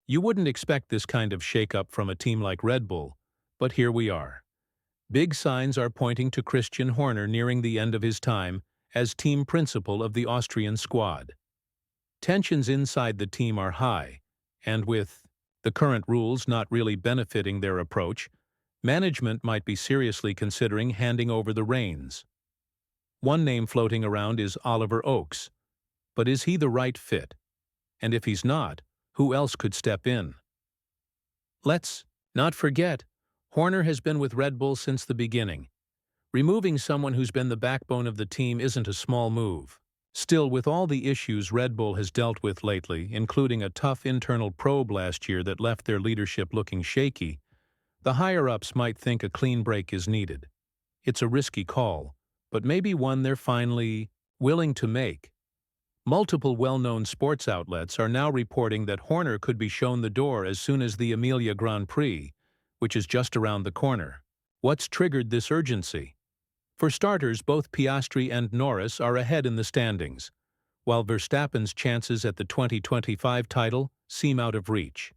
You wouldn't expect this kind of shakeup from a team like Red Bull, but here we are. Big signs are pointing to Christian Horner nearing the end of his time as team principal of the Austrian squad. Tensions inside the team are high, and with the current rules not really benefiting their approach, management might be seriously considering handing over the reins. One name floating around is Oliver Oakes, but is he the right fit? And if he's not, who else could step in? Let's not forget, Horner has been with Red Bull since the beginning. Removing someone who's been the backbone of the team isn't a small move. Still, with all the issues Red Bull has dealt with lately, including a tough internal probe last year that left their leadership looking shaky, the higher-ups might think a clean break is needed. It's a risky call, but maybe one they're finally willing to make. Multiple well-known sports outlets are now reporting that Horner could be shown the door as soon as the Emilia Grand Prix, which is just around the corner. What's triggered this urgency? For starters, both Piastri and Norris are ahead in the standings, while Verstappen's chances at the 2025 title seem out of reach.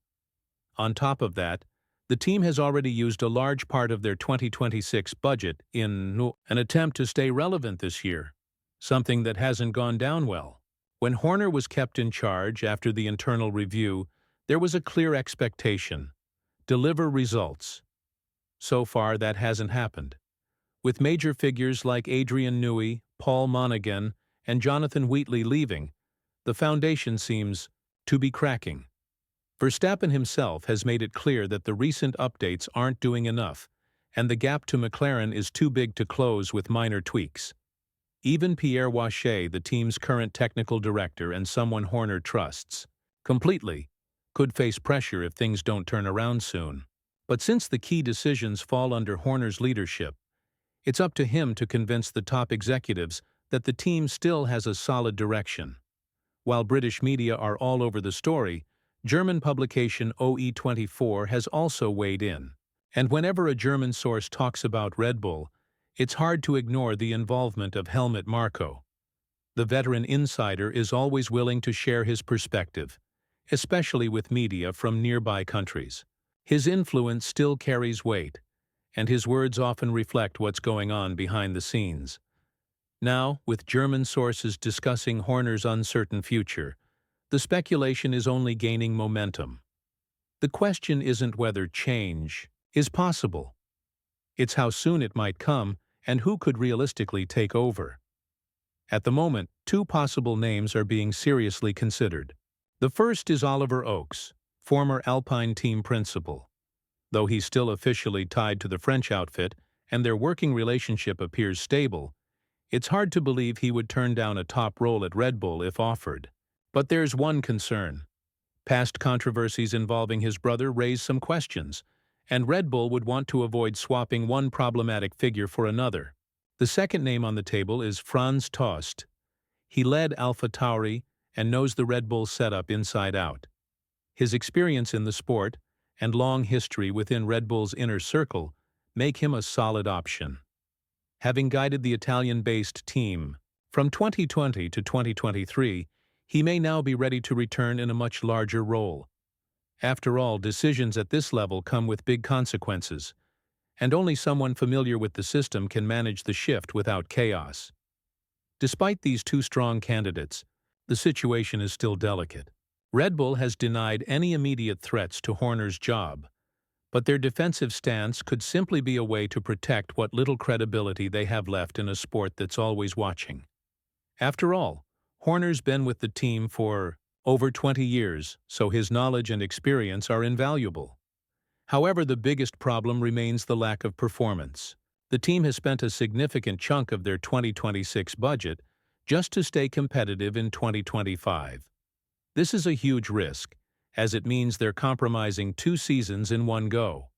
On top of that, the team has already used a large part of their 2026 budget in an attempt to stay relevant this year, something that hasn't gone down well. When Horner was kept in charge after the internal review, there was a clear expectation: deliver results. So far, that hasn't happened. With major figures like Adrian Newey, Paul Monaghan, and Jonathan Wheatley leaving, the foundation seems to be cracking. Verstappen himself has made it clear that the recent updates aren't doing enough, and the gap to McLaren is too big to close with minor tweaks. Even Pierre Wache, the team's current technical director and someone Horner trusts completely, could face pressure if things don't turn around soon. But since the key decisions fall under Horner's leadership, it's up to him to convince the top executives that the team still has a solid direction. While British media are all over the story, German publication OE24 has also weighed in. And whenever a German source talks about Red Bull, it's hard to ignore the involvement of Helmut Marko. The veteran insider is always willing to share his perspective, especially with media from nearby countries. His influence still carries weight, and his words often reflect what's going on behind the scenes. Now, with German sources discussing Horner's uncertain future, the speculation is only gaining momentum. The question isn't whether change is possible. It's how soon it might come and who could realistically take over. At the moment, two possible names are being seriously considered. The first is Oliver Oakes, former Alpine team principal. Though he's still officially tied to the French outfit and their working relationship appears stable, it's hard to believe he would turn down a top role at Red Bull if offered. But there's one concern. Past controversies involving his brother raise some questions, and Red Bull would want to avoid swapping one problematic figure for another. The second name on the table is Franz Tost. He led AlphaTauri and knows the Red Bull setup inside out. His experience in the sport and long history within Red Bull's inner circle make him a solid option. Having guided the Italian-based team from 2020 to 2023, he may now be ready to return in a much larger role. After all, decisions at this level come with big consequences, and only someone familiar with the system can manage the shift without chaos. Despite these two strong candidates, the situation is still delicate. Red Bull has denied any immediate threats to Horner's job, but their defensive stance could simply be a way to protect what little credibility they have left in a sport that's always watching. After all, Horner's been with the team for over 20 years, so his knowledge and experience are invaluable. However, the biggest problem remains the lack of performance. The team has spent a significant chunk of their 2026 budget just to stay competitive in 2025. This is a huge risk, as it means they're compromising 2 seasons in one go.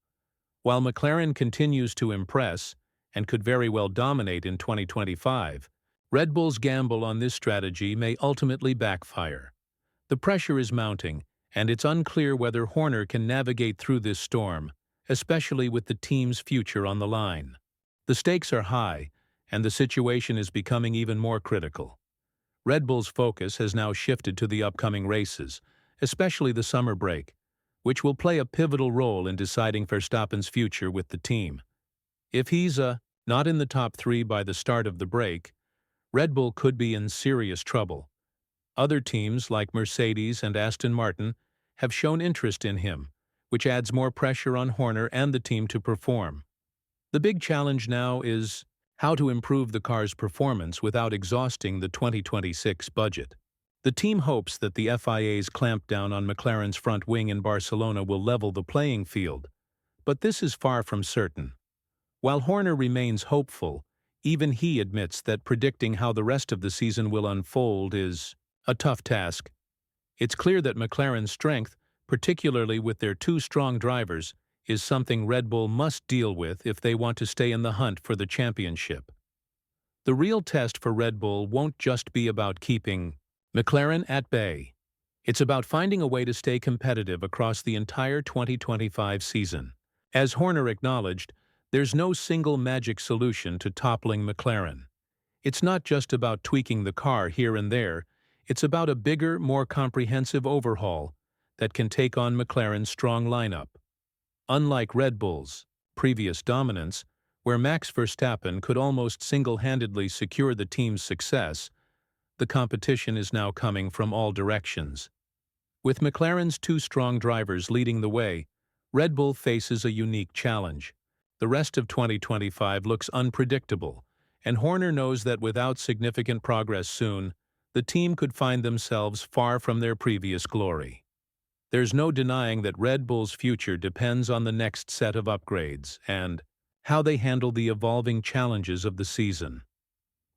While McLaren continues to impress and could very well dominate in 2025, Red Bull's gamble on this strategy may ultimately backfire. The pressure is mounting, and it's unclear whether Horner can navigate through this storm, especially with the team's future on the line. The stakes are high, and the situation is becoming even more critical. Red Bull's focus has now shifted to the upcoming races, especially the summer break, which will play a pivotal role in deciding Verstappen's future with the team. If he's not in the top three by the start of the break, Red Bull could be in serious trouble. Other teams like Mercedes and Aston Martin have shown interest in him, which adds more pressure on Horner and the team to perform. The big challenge now is how to improve the car's performance without exhausting the 2026 budget. The team hopes that the FIA's clampdown on McLaren's front wing in Barcelona will level the playing field, but this is far from certain. While Horner remains hopeful, even he admits that predicting how the rest of the season will unfold is a tough task. It's clear that McLaren's strength, particularly with their two strong drivers, is something Red Bull must deal with if they want to stay in the hunt for the championship. The real test for Red Bull won't just be about keeping McLaren at bay. It's about finding a way to stay competitive across the entire 2025 season. As Horner acknowledged, there's no single magic solution to toppling McLaren. It's not just about tweaking the car here and there, it's about a bigger, more comprehensive overhaul that can take on McLaren's strong lineup. Unlike Red Bull's previous dominance, where Max Verstappen could almost single-handedly secure the team's success, the competition is now coming from all directions. With McLaren's two strong drivers leading the way, Red Bull faces a unique challenge. The rest of 2025 looks unpredictable, and Horner knows that without significant progress soon, the team could find themselves far from their previous glory. There's no denying that Red Bull's future depends on the next set of upgrades and how they handle the evolving challenges of the season.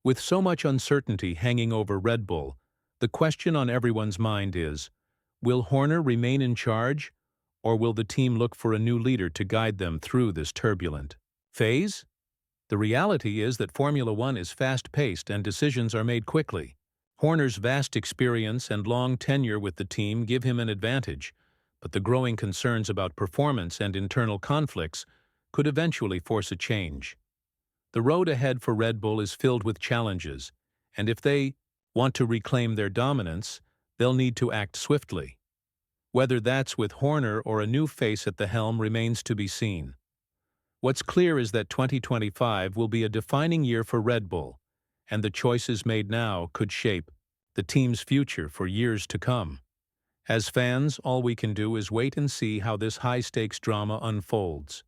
With so much uncertainty hanging over Red Bull, the question on everyone's mind is, will Horner remain in charge, or will the team look for a new leader to guide them through this turbulent phase? The reality is that Formula One is fast-paced and decisions are made quickly. Horner's vast experience and long tenure with the team give him an advantage, but the growing concerns about performance and internal conflicts could eventually force a change. The road ahead for Red Bull is filled with challenges, and if they want to reclaim their dominance, they'll need to act swiftly. Whether that's with Horner or a new face at the helm remains to be seen. What's clear is that 2025 will be a defining year for Red Bull, and the choices made now could shape the team's future for years to come. As fans, all we can do is wait and see how this high-stakes drama unfolds.